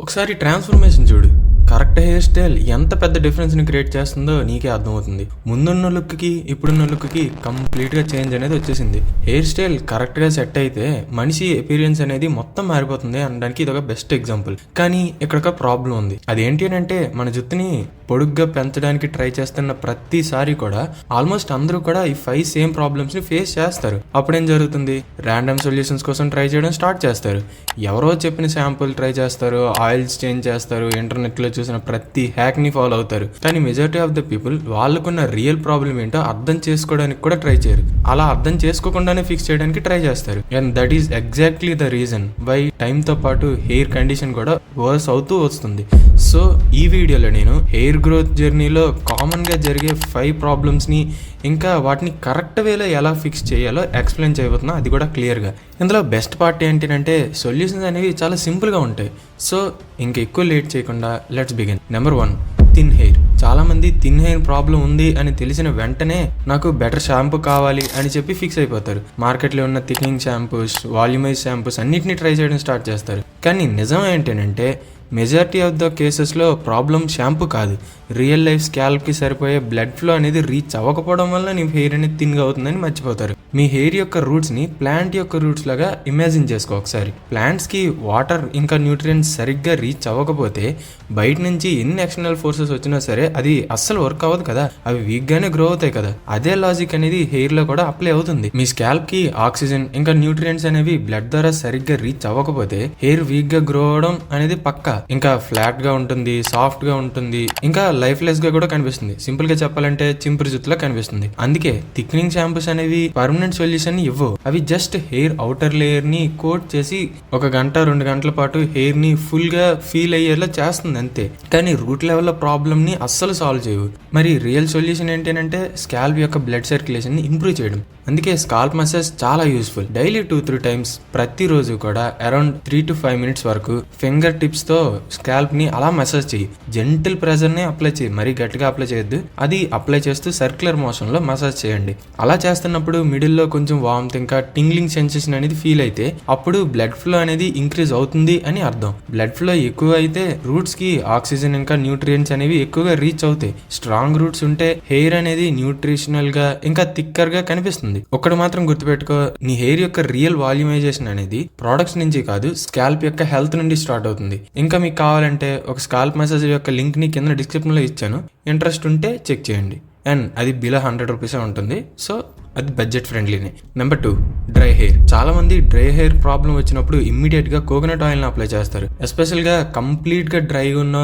ఒకసారి ట్రాన్స్ఫర్మేషన్ చూడు. Correct hair style ఎంత పెద్ద డిఫరెన్స్ని క్రియేట్ చేస్తుందో నీకే అర్థమవుతుంది. ముందున్న లుక్కి ఇప్పుడున్న లుక్కి కంప్లీట్గా చేంజ్ అనేది వచ్చేసింది. హెయిర్ స్టైల్ కరెక్ట్గా సెట్ అయితే మనిషి అపీరియన్స్ అనేది మొత్తం మారిపోతుంది అనడానికి ఇది ఒక బెస్ట్ ఎగ్జాంపుల్. కానీ ఇక్కడ ఒక ప్రాబ్లం ఉంది. అదేంటి అంటే మన జుట్టుని పొడుగ్గా పెంచడానికి ట్రై చేస్తున్న ప్రతిసారి కూడా ఆల్మోస్ట్ అందరూ కూడా ఈ 5 సేమ్ ప్రాబ్లమ్స్ ని ఫేస్ చేస్తారు. అప్పుడేం జరుగుతుంది? ర్యాండమ్ సొల్యూషన్స్ కోసం ట్రై చేయడం స్టార్ట్ చేస్తారు. ఎవరో చెప్పిన శాంపుల్ ట్రై చేస్తారు, ఆయిల్స్ చేంజ్ చేస్తారు, ఇంటర్నెట్ లో చూసిన ప్రతి హ్యాక్ ని ఫాలో అవుతారు. కానీ మెజారిటీ ఆఫ్ ద పీపుల్ వాళ్ళకున్న రియల్ ప్రాబ్లం ఏంటో అర్థం చేసుకోవడానికి కూడా ట్రై చేయరు. అలా అర్థం చేసుకోకుండానే ఫిక్స్ చేయడానికి ట్రై చేస్తారు. And that is exactly the reason why time తో పాటు హెయిర్ కండిషన్ కూడా వర్స్ అవుతూ వస్తుంది. సో ఈ వీడియోలో నేను హెయిర్ గ్రోత్ జర్నీలో కామన్ గా జరిగే 5 ప్రాబ్లమ్స్ ని ఇంకా వాటిని కరెక్ట్ వేలో ఎలా ఫిక్స్ చేయాలో ఎక్స్ప్లెయిన్ చేయబోతున్నా, అది కూడా క్లియర్గా. ఇందులో బెస్ట్ పార్ట్ ఏంటంటే సొల్యూషన్స్ అనేవి చాలా సింపుల్గా ఉంటాయి. సో ఇంక ఎక్కువ లేట్ చేయకుండా let's begin. Number 1, thin hair. చాలా మంది థిన్ హెయిర్ ప్రాబ్లం ఉంది అని తెలిసిన వెంటనే నాకు బెటర్ షాంపూ కావాలి అని చెప్పి ఫిక్స్ అయిపోతారు. మార్కెట్లో ఉన్న థిక్నింగ్ షాంపూస్, వాల్యూమైజ్ షాంపూస్ అన్నిటిని ట్రై చేయడం స్టార్ట్ చేస్తారు. కానీ నిజం ఏంటంటే మెజారిటీ ఆఫ్ ద కేసెస్లో ప్రాబ్లం షాంపూ కాదు, రియల్ లైఫ్ స్కాల్ప్కి సరిపోయే బ్లడ్ ఫ్లో అనేది రీచ్ అవ్వకపోవడం వల్ల నీ హెయిర్ అనేది థిన్గా అవుతుందని మర్చిపోతారు. మీ హెయిర్ యొక్క రూట్స్ని ప్లాంట్ యొక్క రూట్స్ లాగా ఇమాజిన్ చేసుకో ఒకసారి. ప్లాంట్స్కి వాటర్ ఇంకా న్యూట్రియంట్స్ సరిగ్గా రీచ్ అవ్వకపోతే బయట నుంచి ఎన్ని ఎక్స్టర్నల్ ఫోర్సెస్ వచ్చినా సరే అది అస్సలు వర్క్ అవ్వదు కదా, అవి వీక్గానే గ్రో అవుతాయి కదా. అదే లాజిక్ అనేది హెయిర్లో కూడా అప్లై అవుతుంది. మీ స్కాల్ప్కి ఆక్సిజన్ ఇంకా న్యూట్రియంట్స్ అనేవి బ్లడ్ ద్వారా సరిగ్గా రీచ్ అవ్వకపోతే హెయిర్ వీక్గా గ్రో అవడం అనేది పక్కా. ఇంకా ఫ్లాట్ గా ఉంటుంది, సాఫ్ట్ గా ఉంటుంది, ఇంకా లైఫ్ లెస్ గా కూడా కనిపిస్తుంది. సింపుల్ గా చెప్పాలంటే చింపురు జుట్టులా కనిపిస్తుంది. అందుకే థిక్నింగ్ షాంపూస్ అనేవి పర్మనెంట్ సొల్యూషన్ ఇవ్వవు. అవి జస్ట్ హెయిర్ అవుటర్ లేయర్ ని కోట్ చేసి 1 గంట 2 గంటల పాటు హెయిర్ ని ఫుల్ గా ఫీల్ అయ్యేలా చేస్తుంది అంతే. కానీ రూట్ లెవెల్ ప్రాబ్లమ్ ని అస్సలు సాల్వ్ చేయవు. మరి రియల్ సొల్యూషన్ ఏంటంటే స్కాల్ప్ యొక్క బ్లడ్ సర్క్యులేషన్ ని ఇంప్రూవ్ చేయడం. అందుకే స్కాల్ప్ మసాజ్ చాలా యూస్ఫుల్. డైలీ 2-3 టైమ్స్ ప్రతిరోజు కూడా అరౌండ్ 3 to 5 మినిట్స్ వరకు ఫింగర్ టిప్స్ తో స్కాల్ప్ ని అలా మసాజ్ చేయి. జెంటిల్ ప్రెజర్ ని అప్లై చేయి, మరీ గట్టిగా అప్లై చేయొద్దు. అది అప్లై చేస్తూ సర్క్యులర్ మోషన్ లో మసాజ్ చేయండి. అలా చేస్తున్నప్పుడు మిడిల్ లో కొంచెం వార్మ్త్ ఇంకా టింగ్లింగ్ సెన్సేషన్ అనేది ఫీల్ అయితే అప్పుడు బ్లడ్ ఫ్లో అనేది ఇంక్రీజ్ అవుతుంది అని అర్థం. బ్లడ్ ఫ్లో ఎక్కువ అయితే రూట్స్ కి ఆక్సిజన్ ఇంకా న్యూట్రియంట్స్ అనేవి ఎక్కువగా రీచ్ అవుతాయి. స్ట్రాంగ్ రూట్స్ ఉంటే హెయిర్ అనేది న్యూట్రిషనల్ గా ఇంకా థిక్కర్ గా కనిపిస్తుంది. ఒకటి మాత్రం గుర్తుపెట్టుకో, నీ హెయిర్ యొక్క రియల్ వాల్యూమైజేషన్ అనేది ప్రొడక్ట్స్ నుంచి కాదు, స్కాల్ప్ యొక్క హెల్త్ నుండి స్టార్ట్ అవుతుంది. ఇంకా మీకు కావాలంటే ఒక స్కాల్ప్ మసాజ్ యొక్క లింక్ ని కింద డిస్క్రిప్షన్ లో ఇచ్చాను, ఇంట్రెస్ట్ ఉంటే చెక్ చేయండి. అండ్ అది బిలో 100 రూపీసే ఉంటుంది. సో అది బడ్జెట్ ఫ్రెండ్లీనే. Number 2, dry hair. చాలా మంది డ్రై హెయిర్ ప్రాబ్లం వచ్చినప్పుడు ఇమ్మీడియట్ గా కోకోనట్ ఆయిల్ ని అప్లై చేస్తారు. ఎస్పెషల్ గా కంప్లీట్ గా డ్రై ఉన్న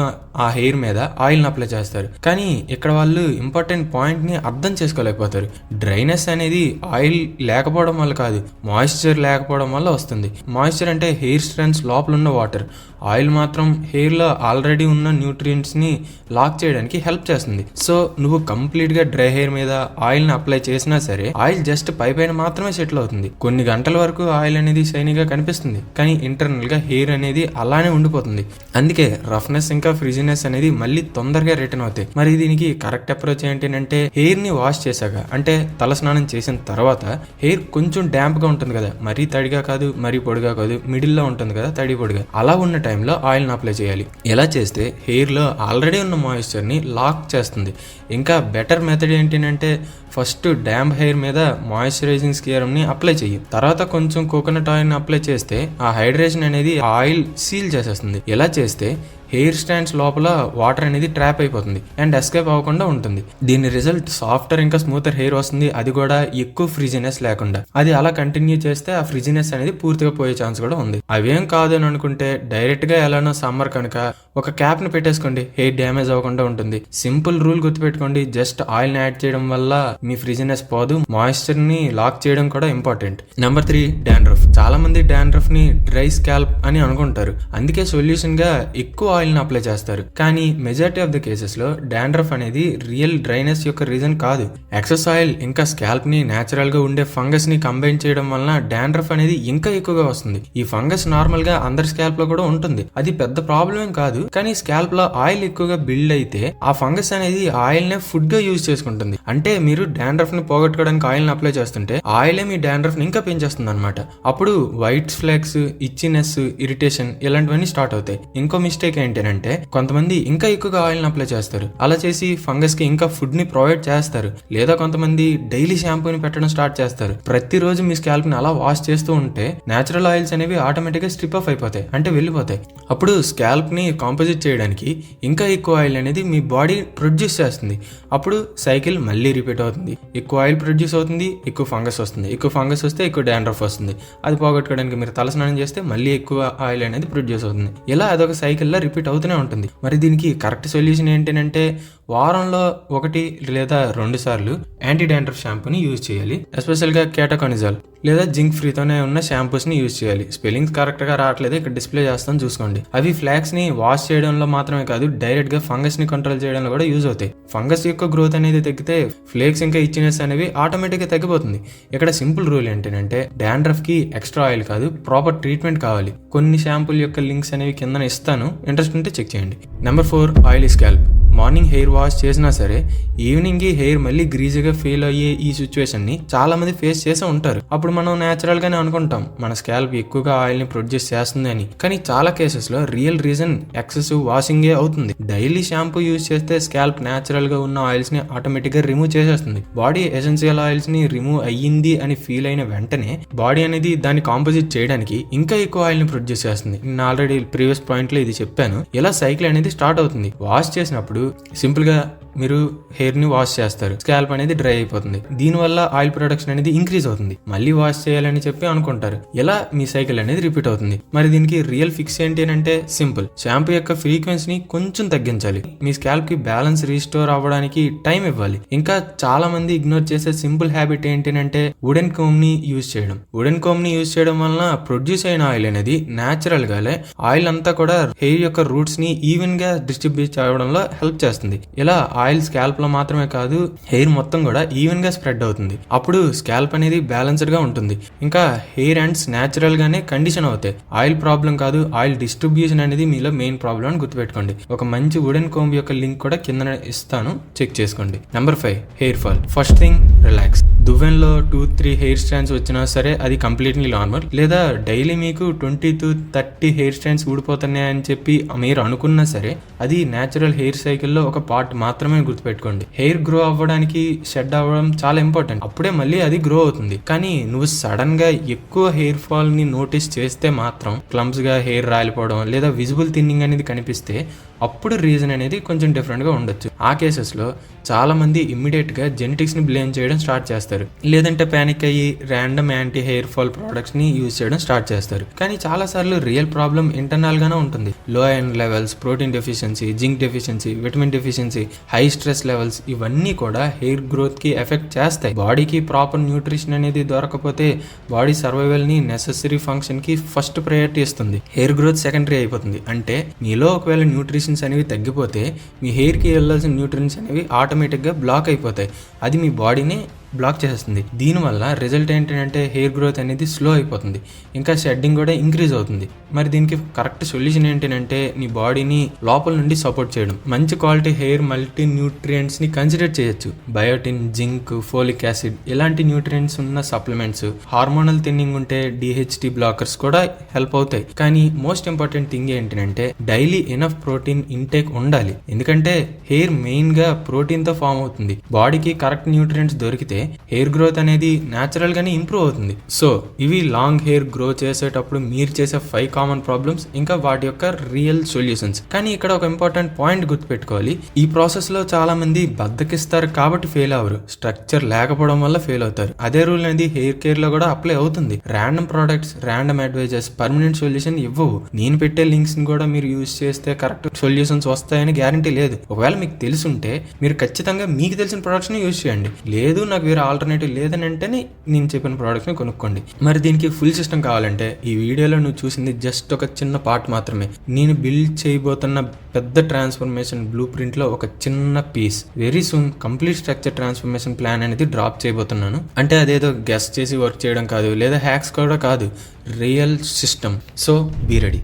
ఆ హెయిర్ మీద ఆయిల్ ని అప్లై చేస్తారు. కానీ ఇక్కడ వాళ్ళు ఇంపార్టెంట్ పాయింట్ ని అర్థం చేసుకోలేకపోతారు. డ్రైనెస్ అనేది ఆయిల్ లేకపోవడం వల్ల కాదు, మాయిశ్చర్ లేకపోవడం వల్ల వస్తుంది. మాయిశ్చర్ అంటే హెయిర్ స్ట్రాండ్స్ లోపల ఉన్న వాటర్. ఆయిల్ మాత్రం హెయిర్ లో ఆల్రెడీ ఉన్న న్యూట్రియంట్స్ ని లాక్ చేయడానికి హెల్ప్ చేస్తుంది. సో నువ్వు కంప్లీట్ గా డ్రై హెయిర్ మీద ఆయిల్ ని అప్లై చేసినా సరే ఆయిల్ జస్ట్ పైన మాత్రమే సెటిల్ అవుతుంది. కొన్ని గంటల వరకు ఆయిల్ అనేది షైనీగా కనిపిస్తుంది, కానీ ఇంటర్నల్ గా హెయిర్ అనేది అలానే ఉండిపోతుంది. అందుకే రఫ్నెస్ ఇంకా ఫ్రిజినెస్ అనేది మళ్ళీ తొందరగా రిటర్న్ అవుతాయి. మరి దీనికి కరెక్ట్ అప్రోచ్ ఏంటంటే హెయిర్ ని వాష్ చేశాక, అంటే తల స్నానం చేసిన తర్వాత హెయిర్ కొంచెం డ్యాంప్ గా ఉంటుంది కదా, మరీ తడిగా కాదు మరీ పొడిగా కాదు, మిడిల్ లో ఉంటుంది కదా తడి పొడిగా. అలా ఉన్న టైంలో ఆయిల్ ని అప్లై చేయాలి. ఎలా చేస్తే హెయిర్ లో ఆల్రెడీ ఉన్న మాయిశ్చర్ ని లాక్ చేస్తుంది. ఇంకా బెటర్ మెథడ్ ఏంటంటే ఫస్ట్ డ్యాంప్ హెయిర్ మీద మాయిశ్చరైజింగ్ సీరమ్ ని అప్లై చెయ్యి. తర్వాత కొంచెం కోకోనట్ ఆయిల్ ని అప్లై చేస్తే ఆ హైడ్రేషన్ అనేది ఆయిల్ సీల్ చేసేస్తుంది. ఎలా చేస్తే హెయిర్ స్టాండ్స్ లోపల వాటర్ అనేది ట్రాప్ అయిపోతుంది అండ్ ఎస్కేప్ అవ్వకుండా ఉంటుంది. దీని రిజల్ట్ సాఫ్టర్ ఇంకా స్మూతర్ హెయిర్ వస్తుంది, అది కూడా ఎక్కువ ఫ్రిజినెస్ లేకుండా. అది అలా కంటిన్యూ చేస్తే ఆ ఫ్రిజినెస్ అనేది పూర్తిగా పోయే ఛాన్స్ కూడా ఉంది. అవేం కాదు అని అనుకుంటే డైరెక్ట్ గా ఎలానో సమ్మర్ కనుక ఒక క్యాప్ ని పెట్టేసుకోండి, హెయిర్ డ్యామేజ్ అవ్వకుండా ఉంటుంది. సింపుల్ రూల్ గుర్తుపెట్టుకోండి, జస్ట్ ఆయిల్ ని యాడ్ చేయడం వల్ల మీ ఫ్రిజినెస్ పోదు, మాయిశ్చర్ ని లాక్ చేయడం కూడా ఇంపార్టెంట్. Number 3, dandruff. చాలా మంది డాండ్రఫ్ ని డ్రై స్కాల్ప్ అని అనుకుంటారు. అందుకే సొల్యూషన్ గా ఎక్కువ ఆయిల్ ని అప్లై చేస్తారు. కానీ మెజారిటీ ఆఫ్ ద కేసెస్ లో డాండ్రఫ్ అనేది రియల్ డ్రైనెస్ యొక్క రీజన్ కాదు. ఎక్సెస్ ఆయిల్ ఇంకా స్కాల్ప్ ని నేచురల్ గా ఉండే ఫంగస్ ని కంబైన్ చేయడం వలన డాండ్రఫ్ అనేది ఇంకా ఎక్కువగా వస్తుంది. ఈ ఫంగస్ నార్మల్ గా అందరి స్కాల్ప్ లో కూడా ఉంటుంది, అది పెద్ద ప్రాబ్లం ఏం కాదు. కానీ స్కాల్ప్ లో ఆయిల్ ఎక్కువగా బిల్డ్ అయితే ఆ ఫంగస్ అనేది ఆయిల్ నే ఫుడ్ గా యూజ్ చేసుకుంటుంది. అంటే మీరు డాండ్రఫ్ ని పోగొట్టుకోవడానికి ఆయిల్ ని అప్లై చేస్తుంటే ఆయిలే మీ డాండ్రఫ్ ని ఇంకా పెంచేస్తుంది అనమాట. అప్పుడు వైట్ ఫ్లాక్స్, ఇచ్చినెస్, ఇరిటేషన్ ఇలాంటివన్నీ స్టార్ట్ అవుతాయి. ఇంకో మిస్టేక్ ఏంటంటే కొంతమంది ఇంకా ఎక్కువగా ఆయిల్ ని అప్లై చేస్తారు. అలా చేసి ఫంగస్ కి ఇంకా ఫుడ్ ని ప్రొవైడ్ చేస్తారు. లేదా కొంతమంది డైలీ షాంపూని పెట్టడం స్టార్ట్ చేస్తారు. ప్రతిరోజు మీ స్కాల్ప్ ని అలా వాష్ చేస్తూ ఉంటే నేచురల్ ఆయిల్స్ అనేవి ఆటోమేటిక్ గా స్ట్రిప్ ఆఫ్ అయిపోతాయి, అంటే వెళ్ళిపోతాయి. అప్పుడు స్కాల్ప్ ని కాంపోజిట్ చేయడానికి ఇంకా ఎక్కువ ఆయిల్ అనేది మీ బాడీ ప్రొడ్యూస్ చేస్తుంది. అప్పుడు సైకిల్ మళ్ళీ రిపీట్ అవుతుంది. ఎక్కువ ఆయిల్ ప్రొడ్యూస్ అవుతుంది, ఎక్కువ ఫంగస్ వస్తుంది. ఎక్కువ ఫంగస్ వస్తే ఎక్కువ డాండ్రఫ్ వస్తుంది. అది పోగొట్టుకోవడానికి మీరు తలస్నానం చేస్తే మళ్ళీ ఎక్కువ ఆయిల్ అనేది ప్రొడ్యూస్ అవుతుంది. ఇలా అదొక సైకిల్లో రిపీట్ అవుతూనే ఉంటుంది. మరి దీనికి కరెక్ట్ సొల్యూషన్ ఏంటంటే వారంలో 1 లేదా 2 సార్లు యాంటీ డాండ్రఫ్ షాంపూని యూజ్ చేయాలి. ఎస్పెషల్ గా కేటకానిజాల్ లేదా జింక్ ఫ్రీతోనే ఉన్న షాంపూస్ ని యూజ్ చేయాలి. స్పెల్లింగ్స్ కరెక్ట్ గా రావట్లేదు, ఇక్కడ డిస్ప్లే చేస్తాను చూసుకోండి. అవి ఫ్లాక్స్ ని వాష్ చేయడంలో మాత్రమే కాదు, డైరెక్ట్ గా ఫంగస్ ని కంట్రోల్ చేయడంలో కూడా యూజ్ అవుతాయి. ఫంగస్ యొక్క గ్రోత్ అనేది తగ్గితే ఫ్లేక్స్ ఇంకా ఇచ్చినెస్ అనేవి ఆటోమేటిక్ గా తగ్గిపోతుంది. ఇక్కడ సింపుల్ రూల్ ఏంటంటే డాండ్రఫ్ కి ఎక్స్ట్రా ఆయిల్ కాదు, ప్రాపర్ ట్రీట్మెంట్ కావాలి. కొన్ని షాంపూల యొక్క లింక్స్ అనేవి కింద ఇస్తాను, ఇంట్రెస్ట్ ఉంటే చెక్ చేయండి. Number 4, oily scalp. Morning hair wash చేసినా సరే ఈవినింగ్ హెయిర్ మళ్ళీ గ్రీజీగా ఫీల్ అయ్యే ఈ సిచ్యువేషన్ ని చాలా మంది ఫేస్ చేసే ఉంటారు. అప్పుడు మనం నేచురల్ గానే అనుకుంటాం మన స్కాల్ప్ ఎక్కువగా ఆయిల్ ని ప్రొడ్యూస్ చేస్తుంది అని. కానీ చాలా కేసెస్ లో రియల్ రీజన్ ఎక్సెసివ్ వాషింగ్ అవుతుంది. డైలీ షాంపూ యూజ్ చేస్తే స్కాల్ప్ నేచురల్ గా ఉన్న ఆయిల్స్ ని ఆటోమేటిక్ గా రిమూవ్ చేసేస్తుంది. బాడీ ఎసెన్షియల్ ఆయిల్స్ ని రిమూవ్ అయ్యింది అని ఫీల్ అయిన వెంటనే బాడీ అనేది దాన్ని కాంపోజిట్ చేయడానికి ఇంకా ఎక్కువ ఆయిల్ ని ప్రొడ్యూస్ చేస్తుంది. నేను ఆల్రెడీ ప్రీవియస్ పాయింట్ లో ఇది చెప్పాను. ఇలా సైకిల్ అనేది స్టార్ట్ అవుతుంది. వాష్ చేసినప్పుడు సింపుల్ గా మీరు హెయిర్ ని వాష్ చేస్తారు, స్కాల్ప్ అనేది డ్రై అయిపోతుంది. దీనివల్ల ఆయిల్ ప్రొడక్షన్ అనేది ఇంక్రీజ్ అవుతుంది. మళ్ళీ వాష్ చేయాలని చెప్పి అనుకుంటారు. ఇలా మీ సైకిల్ అనేది రిపీట్ అవుతుంది. మరి దీనికి రియల్ ఫిక్స్ ఏంటి అంటే సింపుల్, షాంపూ యొక్క ఫ్రీక్వెన్సీని కొంచెం తగ్గించాలి. మీ స్కాల్ప్ కి బ్యాలెన్స్ రీస్టోర్ అవ్వడానికి టైం ఇవ్వాలి. ఇంకా చాలా మంది ఇగ్నోర్ చేసే సింపుల్ హ్యాబిట్ ఏంటంటే వుడెన్ కోమ్ ని యూజ్ చేయడం. వుడెన్ కోమ్ ని యూజ్ చేయడం వలన ప్రొడ్యూస్ అయిన ఆయిల్ అనేది నేచురల్ గానే ఆయిల్ అంతా కూడా హెయిర్ యొక్క రూట్స్ ని ఈవెన్ గా డిస్ట్రిబ్యూట్ చేయడంలో హెల్ప్ చేస్తుంది. ఇలా ఆయిల్ స్కాల్ప్ లో మాత్రమే కాదు హెయిర్ మొత్తం కూడా ఈవెన్ గా స్ప్రెడ్ అవుతుంది. అప్పుడు స్కాల్ప్ అనేది బ్యాలెన్స్డ్ గా ఉంటుంది. ఇంకా హెయిర్ ఎండ్స్ నేచురల్ గానే కండిషన్ అవుతాయి. ఆయిల్ ప్రాబ్లం కాదు, ఆయిల్ డిస్ట్రిబ్యూషన్ అనేది మీలో మెయిన్ ప్రాబ్లం అని గుర్తుపెట్టుకోండి. ఒక మంచి వుడెన్ కోంబ్ యొక్క లింక్ కూడా కింద ఇస్తాను, చెక్ చేసుకోండి. Number 5, hair fall. First thing, relax. దువ్వెన్లో 2-3 హెయిర్ స్ట్రాండ్స్ వచ్చినా సరే అది కంప్లీట్లీ నార్మల్. లేదా డైలీ మీకు 20 to 30 హెయిర్ స్ట్రాండ్స్ ఊడిపోతున్నాయి అని చెప్పి మీరు అనుకున్నా సరే అది నేచురల్ హెయిర్ సైకిల్లో ఒక పార్ట్ మాత్రమే గుర్తుపెట్టుకోండి. హెయిర్ గ్రో అవ్వడానికి షెడ్ అవ్వడం చాలా ఇంపార్టెంట్, అప్పుడే మళ్ళీ అది గ్రో అవుతుంది. కానీ నువ్వు సడన్ గా ఎక్కువ హెయిర్ ఫాల్ ని నోటీస్ చేస్తే మాత్రం క్లమ్స్ గా హెయిర్ రాలిపోవడం లేదా విజిబుల్ థిన్నింగ్ అనేది కనిపిస్తే అప్పుడు రీజన్ అనేది కొంచెం డిఫరెంట్ గా ఉండొచ్చు. ఆ కేసెస్ లో చాలా మంది ఇమ్మీడియట్ గా జెనెటిక్స్ ని బ్లేమ్ చేయడం స్టార్ట్ చేస్తారు. లేదంటే పానిక్ అయ్యి random anti hair fall products ని యూజ్ చేయడం స్టార్ట్ చేస్తారు. కానీ చాలా సార్లు రియల్ ప్రాబ్లం ఇంటర్నల్ గానే ఉంటుంది. లో iron levels, protein deficiency, zinc deficiency, vitamin deficiency, high stress levels ఇవన్నీ కూడా హెయిర్ గ్రోత్ కి ఎఫెక్ట్ చేస్తాయి. బాడీకి ప్రాపర్ న్యూట్రిషన్ అనేది దొరకకపోతే బాడీ సర్వైవల్ ని నెసెసరీ ఫంక్షన్ కి ఫస్ట్ ప్రయారిటీ ఇస్తుంది. హెయిర్ గ్రోత్ సెకండరీ అయిపోతుంది. అంటే మీలో ఒకవేళ న్యూట్రిషన్స్ అనేవి తగ్గిపోతే మీ హెయిర్ కి వెళ్ళాల్సిన న్యూట్రిషన్స్ అనేవి ఆటోమేటిక్ గా బ్లాక్ అయిపోతాయి. అది మీ బాడీని బ్లాక్ చేస్తుంది. దీనివల్ల రిజల్ట్ ఏంటంటే హెయిర్ గ్రోత్ అనేది స్లో అయిపోతుంది. ఇంకా షెడ్డింగ్ కూడా ఇంక్రీజ్ అవుతుంది. మరి దీనికి కరెక్ట్ సొల్యూషన్ ఏంటంటే నీ బాడీని లోపల నుండి సపోర్ట్ చేయడం. మంచి క్వాలిటీ హెయిర్ మల్టీ న్యూట్రియంట్స్ ని కన్సిడర్ చేయొచ్చు. బయోటిన్, జింక్, ఫోలిక్ యాసిడ్ ఇలాంటి న్యూట్రియంట్స్ ఉన్న సప్లిమెంట్స్, హార్మోనల్ థిన్నింగ్ ఉంటే DHT బ్లాకర్స్ కూడా హెల్ప్ అవుతాయి. కానీ మోస్ట్ ఇంపార్టెంట్ థింగ్ ఏంటంటే డైలీ ఎనఫ్ ప్రోటీన్ ఇంటేక్ ఉండాలి. ఎందుకంటే హెయిర్ మెయిన్ గా ప్రోటీన్ తో ఫామ్ అవుతుంది. బాడీకి కరెక్ట్ న్యూట్రియంట్స్ దొరికితే హెయిర్ గ్రోత్ అనేది నేచురల్ గానే ఇంప్రూవ్ అవుతుంది. సో ఇవి లాంగ్ హెయిర్ గ్రో చేసేటప్పుడు మీరు చేసే 5 కామన్ ప్రాబ్లమ్స్, ఇంకా వాటి యొక్క రియల్ సొల్యూషన్స్. కానీ ఇక్కడ ఒక ఇంపార్టెంట్ పాయింట్ గుర్తుపెట్టుకోవాలి. ఈ ప్రాసెస్ లో చాలా మంది బద్దకిస్తారు కాబట్టి ఫెయిల్ అవ్వరు, స్ట్రక్చర్ లేకపోవడం వల్ల ఫెయిల్ అవుతారు. అదే రూల్ అనేది హెయిర్ కేర్ లో కూడా అప్లై అవుతుంది. Random products, random advisors permanent solution ఇవ్వవు. నేను పెట్టే లింక్స్ ని కూడా మీరు యూజ్ చేస్తే కరెక్ట్ సొల్యూషన్స్ వస్తాయని గ్యారంటీ లేదు. ఒకవేళ మీకు తెలుసుంటే మీరు ఖచ్చితంగా మీకు తెలిసిన ప్రొడక్ట్స్ ని యూజ్ చేయండి. లేదు నాకు వేరే ఆల్టర్నేటివ్ లేదని అంటేనే నేను చెప్పిన ప్రోడక్ట్ని కొనుక్కోండి. మరి దీనికి ఫుల్ సిస్టమ్ కావాలంటే ఈ వీడియోలో నువ్వు చూసింది జస్ట్ ఒక చిన్న పార్ట్ మాత్రమే. నేను బిల్డ్ చేయబోతున్న పెద్ద ట్రాన్స్ఫర్మేషన్ బ్లూ ప్రింట్లో ఒక చిన్న piece. Very soon complete structure transformation plan అనేది డ్రాప్ చేయబోతున్నాను. అంటే అదేదో గెస్ చేసి వర్క్ చేయడం కాదు, లేదా హ్యాక్స్ కూడా కాదు, real system. So be ready.